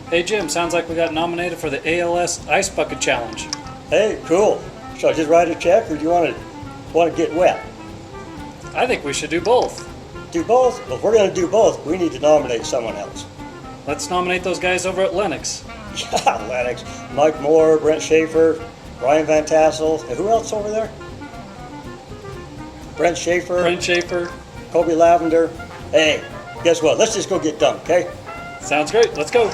Hey Jim, sounds like we got nominated for the ALS Ice Bucket Challenge. Hey, cool. Should I just write a check, or do you want to get wet? I think we should do both. Do both? Well, if we're going to do both, we need to nominate someone else. Let's nominate those guys over at Lennox. Yeah, Lennox. Mike Moore, Brent Schaefer, Ryan Van Tassel, and who else over there? Brent Schaefer, Kobe Lavender. Hey, guess what? Let's just go get dunked, okay? Sounds great. Let's go.